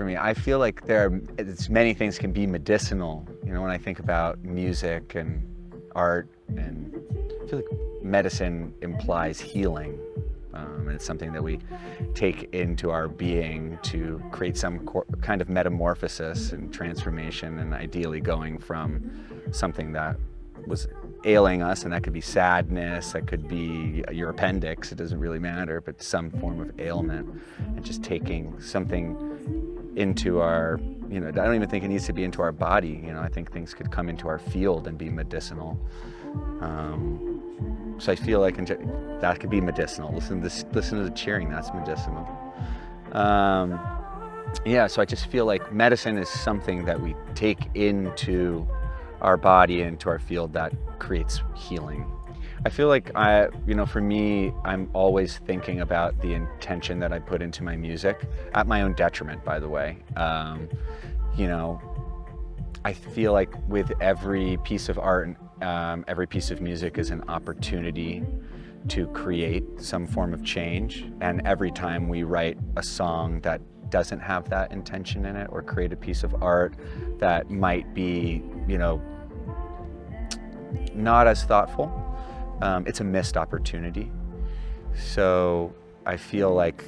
for me. I feel like many things can be medicinal. You know, when I think about music and art, and I feel like medicine implies healing. And it's something that we take into our being to create some kind of metamorphosis and transformation, and ideally going from something that was ailing us, and that could be sadness, that could be your appendix, it doesn't really matter, but some form of ailment, and just taking something into our, you know, I don't even think it needs to be into our body, you know, I think things could come into our field and be medicinal. So I feel like that could be medicinal. Listen to the cheering, that's medicinal. Yeah, so I just feel like medicine is something that we take into our body, into our field, that creates healing. I feel like you know, for me, I'm always thinking about the intention that I put into my music, at my own detriment, by the way. You know, I feel like with every piece of art, every piece of music is an opportunity to create some form of change. And every time we write a song that doesn't have that intention in it, or create a piece of art that might be, you know, not as thoughtful, it's a missed opportunity. So I feel like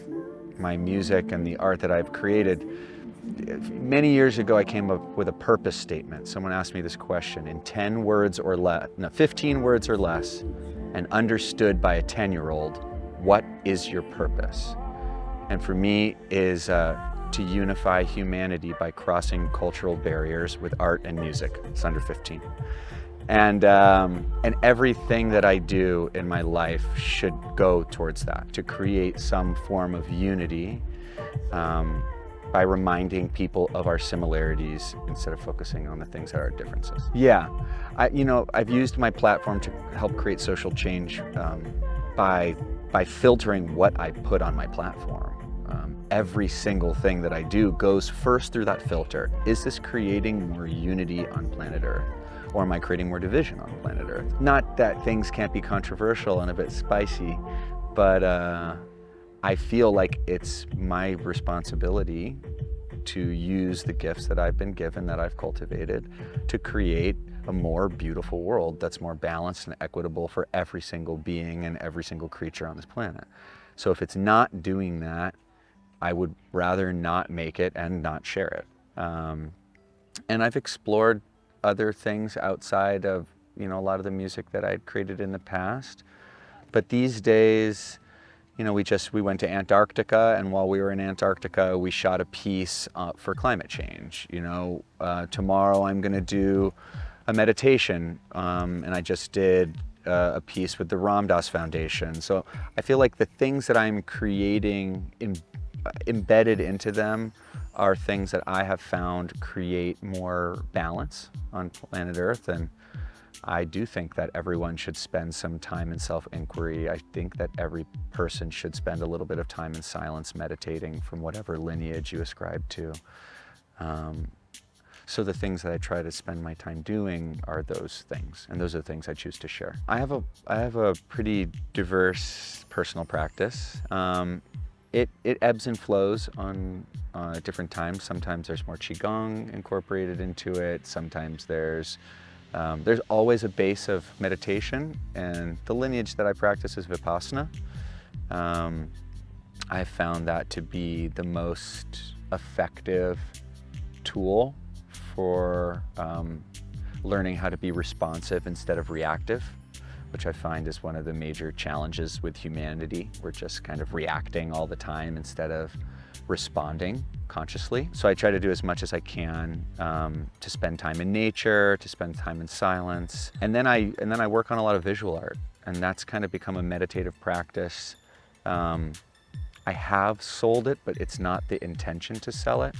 my music and the art that I've created, many years ago I came up with a purpose statement. Someone asked me this question: in 10 words or less, no, 15 words or less, and understood by a 10-year-old, what is your purpose? And for me is to unify humanity by crossing cultural barriers with art and music. It's under 15. And everything that I do in my life should go towards that, to create some form of unity by reminding people of our similarities instead of focusing on the things that are differences. Yeah, you know, I've used my platform to help create social change by filtering what I put on my platform. Every single thing that I do goes first through that filter. Is this creating more unity on planet Earth? Or am I creating more division on planet Earth? Not that things can't be controversial and a bit spicy, but I feel like it's my responsibility to use the gifts that I've been given, that I've cultivated, to create a more beautiful world that's more balanced and equitable for every single being and every single creature on this planet. So if it's not doing that, I would rather not make it and not share it. And I've explored other things outside of, you know, a lot of the music that I'd created in the past. But these days, you know, we went to Antarctica, and while we were in Antarctica, we shot a piece for climate change. You know, tomorrow I'm gonna do a meditation, and I just did a piece with the Ram Dass Foundation. So I feel like the things that I'm creating embedded into them are things that I have found create more balance on planet Earth. And I do think that everyone should spend some time in self-inquiry. I think that every person should spend a little bit of time in silence, meditating from whatever lineage you ascribe to. So the things that I try to spend my time doing are those things, and those are the things I choose to share. I have a pretty diverse personal practice. It ebbs and flows on different times. Sometimes there's more Qigong incorporated into it. Sometimes there's always a base of meditation, and the lineage that I practice is Vipassana. I found that to be the most effective tool for learning how to be responsive instead of reactive, which I find is one of the major challenges with humanity. We're just kind of reacting all the time instead of responding consciously. So I try to do as much as I can to spend time in nature, to spend time in silence. And then I work on a lot of visual art, and that's kind of become a meditative practice. I have sold it, but it's not the intention to sell it.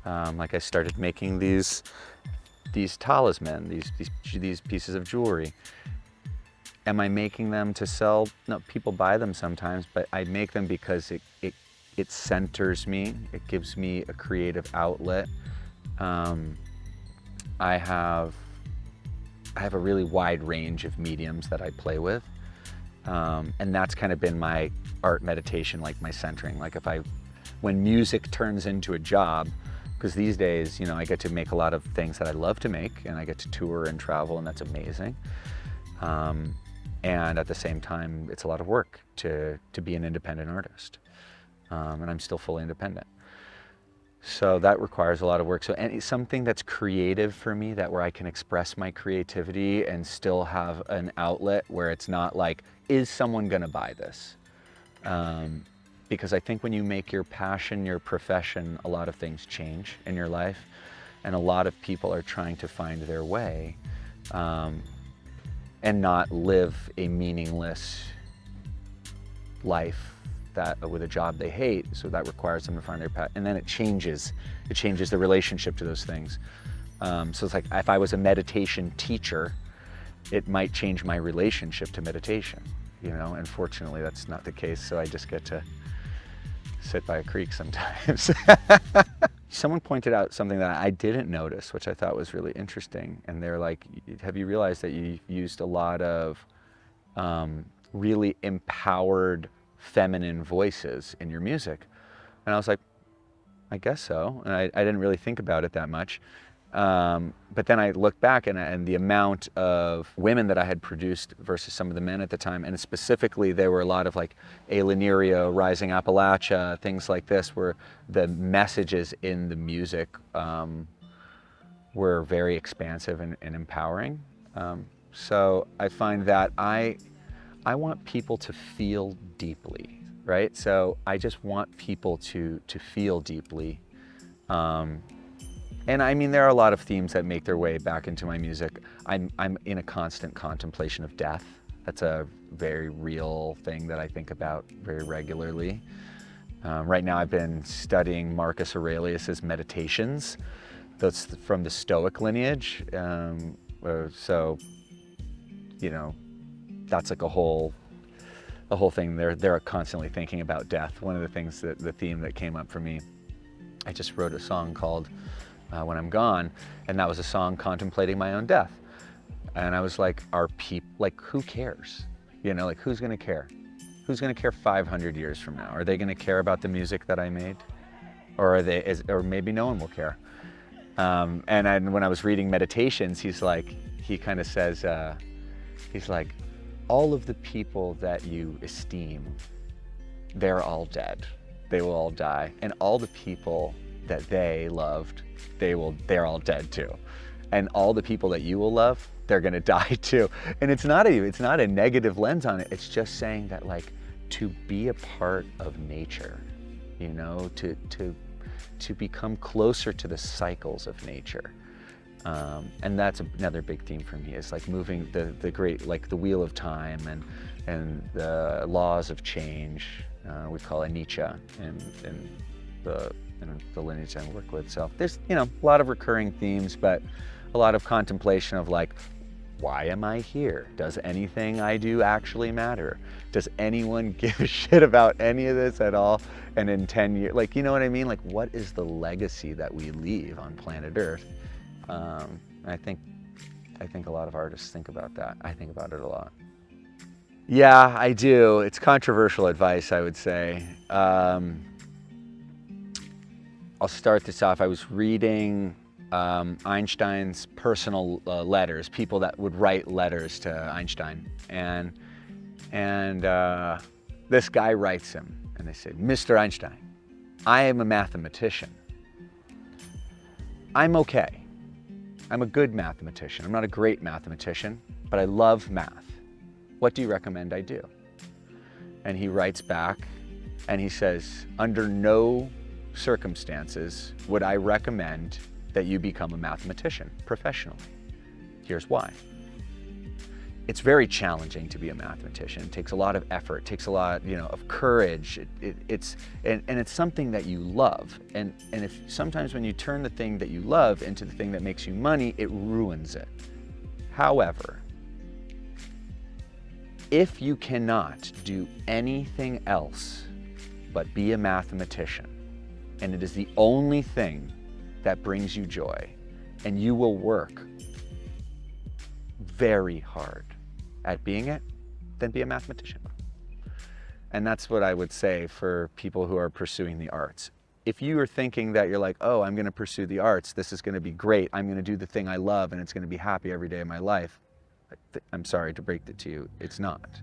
Like I started making these talismans, these pieces of jewelry. Am I making them to sell? No, people buy them sometimes, but I make them because it centers me. It gives me a creative outlet. I have a really wide range of mediums that I play with. And that's kind of been my art meditation, like my centering. Like if I when music turns into a job, because these days, you know, I get to make a lot of things that I love to make, and I get to tour and travel, and that's amazing. And at the same time, it's a lot of work to be an independent artist. And I'm still fully independent. So that requires a lot of work. So something that's creative for me, that where I can express my creativity and still have an outlet where it's not like, is someone gonna buy this? Because I think when you make your passion your profession, a lot of things change in your life. And a lot of people are trying to find their way and not live a meaningless life that with a job they hate. So that requires them to find their path, and then it changes the relationship to those things. So it's like, if I was a meditation teacher, it might change my relationship to meditation, you know. And fortunately that's not the case, so I just get to sit by a creek sometimes. Someone pointed out something that I didn't notice, which I thought was really interesting, and they're like, have you realized that you used a lot of really empowered feminine voices in your music? And I was like, I guess so. And I didn't really think about it that much. But then I looked back and the amount of women that I had produced versus some of the men at the time, and specifically there were a lot of like A. Laniero, Rising Appalachia, things like this, where the messages in the music were very expansive and empowering. So I find that I want people to feel deeply, right? So I just want people to feel deeply. And I mean, there are a lot of themes that make their way back into my music. I'm in a constant contemplation of death. That's a very real thing that I think about very regularly. Right now I've been studying Marcus Aurelius's Meditations. That's from the Stoic lineage. So, you know, that's like a whole thing. They're constantly thinking about death. One of the things that the theme that came up for me, I just wrote a song called When I'm Gone, and that was a song contemplating my own death. And I was like, who cares? You know, like, who's gonna care? Who's gonna care 500 years from now? Are they gonna care about the music that I made? Or or maybe no one will care. And when I was reading Meditations, he kind of says, he's like, all of the people that you esteem, they're all dead. They will all die. And all the people that they loved, they're all dead too. And all the people that you will love, they're gonna die too. And it's not a negative lens on it. It's just saying that, like, to be a part of nature, you know, to become closer to the cycles of nature. And that's another big theme for me, is like moving the great, like the wheel of time and the laws of change. We call it anicca in the lineage I work with. So there's, you know, a lot of recurring themes, but a lot of contemplation of like, why am I here? Does anything I do actually matter? Does anyone give a shit about any of this at all? And in 10 years, like, you know what I mean? Like, what is the legacy that we leave on planet Earth? I think a lot of artists think about that. I think about it a lot. Yeah, I do. It's controversial advice, I would say. I'll start this off. I was reading Einstein's personal letters, people that would write letters to Einstein. And this guy writes him, and they say, Mr. Einstein, I am a mathematician. I'm okay. I'm a good mathematician. I'm not a great mathematician, but I love math. What do you recommend I do? And he writes back and he says, under no circumstances would I recommend that you become a mathematician professionally. Here's why. It's very challenging to be a mathematician. It takes a lot of effort. It takes a lot, you know, of courage. It's something that you love. And if sometimes when you turn the thing that you love into the thing that makes you money, it ruins it. However, if you cannot do anything else but be a mathematician, and it is the only thing that brings you joy, and you will work very hard at being it, then be a mathematician. And that's what I would say for people who are pursuing the arts. if you are thinking that you're like, oh, I'm going to pursue the arts, this is going to be great, I'm going to do the thing I love and it's going to be happy every day of my life, I'm sorry to break it to you, it's not.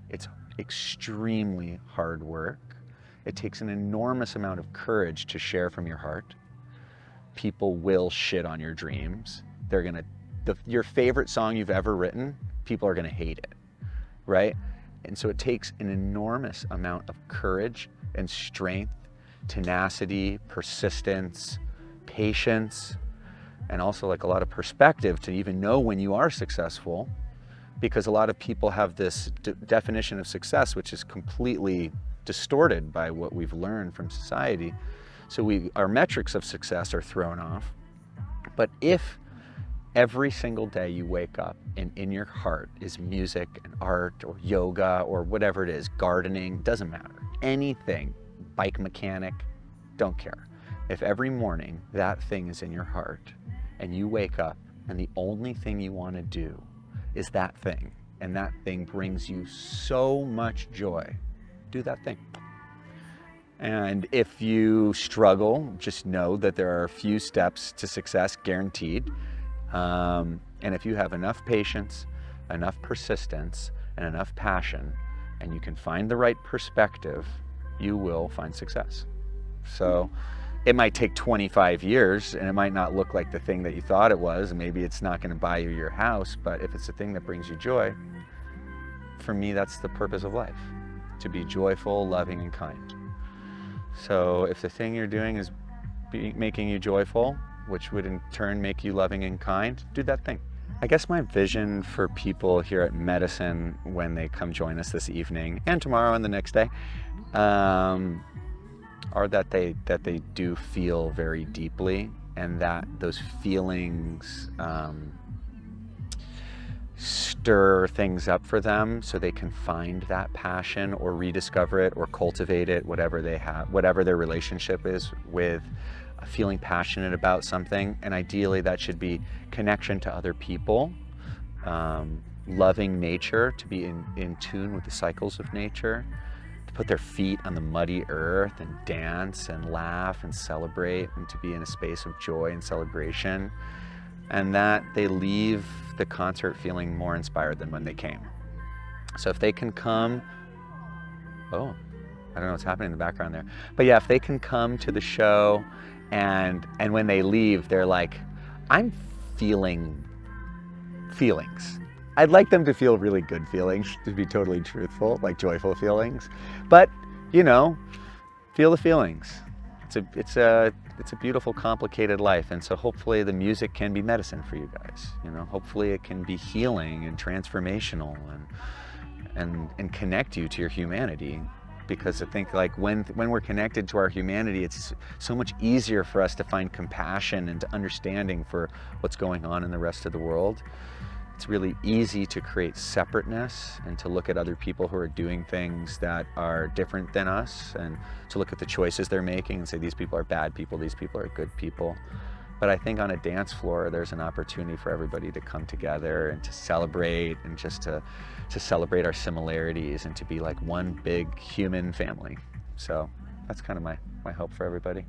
It's extremely hard work. It takes an enormous amount of courage to share from your heart. People will shit on your dreams. They're gonna, your favorite song you've ever written, people are gonna hate it, right? And so it takes an enormous amount of courage and strength, tenacity, persistence, patience, and also like a lot of perspective to even know when you are successful, because a lot of people have this definition of success which is completely distorted by what we've learned from society. So our metrics of success are thrown off. But if every single day you wake up and in your heart is music and art or yoga or whatever it is, gardening, doesn't matter, anything, bike mechanic, don't care. If every morning that thing is in your heart and you wake up and the only thing you want to do is that thing, and that thing brings you so much joy, do that thing. And if you struggle, just know that there are a few steps to success guaranteed. And if you have enough patience, enough persistence, and enough passion, and you can find the right perspective, you will find success. So it might take 25 years and it might not look like the thing that you thought it was. Maybe it's not going to buy you your house, but if it's the thing that brings you joy, for me, that's the purpose of life, to be joyful, loving, and kind. So if the thing you're doing is making you joyful, which would in turn make you loving and kind, do that thing. I guess my vision for people here at Medicine when they come join us this evening and tomorrow and the next day, are that they do feel very deeply, and that those feelings stir things up for them so they can find that passion or rediscover it or cultivate it, whatever they have, whatever their relationship is with feeling passionate about something. And ideally that should be connection to other people, loving nature, to be in tune with the cycles of nature, to put their feet on the muddy earth and dance and laugh and celebrate, and to be in a space of joy and celebration, and that they leave the concert feeling more inspired than when they came. So if they can come, oh, I don't know what's happening in the background there, but yeah, if they can come to the show and when they leave, they're like, I'm feeling feelings. I'd like them to feel really good feelings, to be totally truthful, like joyful feelings, but you know, feel the feelings. It's a beautiful, complicated life, and so hopefully the music can be medicine for you guys. You know, hopefully it can be healing and transformational and connect you to your humanity. Because I think like when we're connected to our humanity, it's so much easier for us to find compassion and understanding for what's going on in the rest of the world. It's really easy to create separateness and to look at other people who are doing things that are different than us, and to look at the choices they're making and say these people are bad people, these people are good people. But I think on a dance floor, there's an opportunity for everybody to come together and to celebrate, and just to celebrate our similarities and to be like one big human family. So that's kind of my hope for everybody.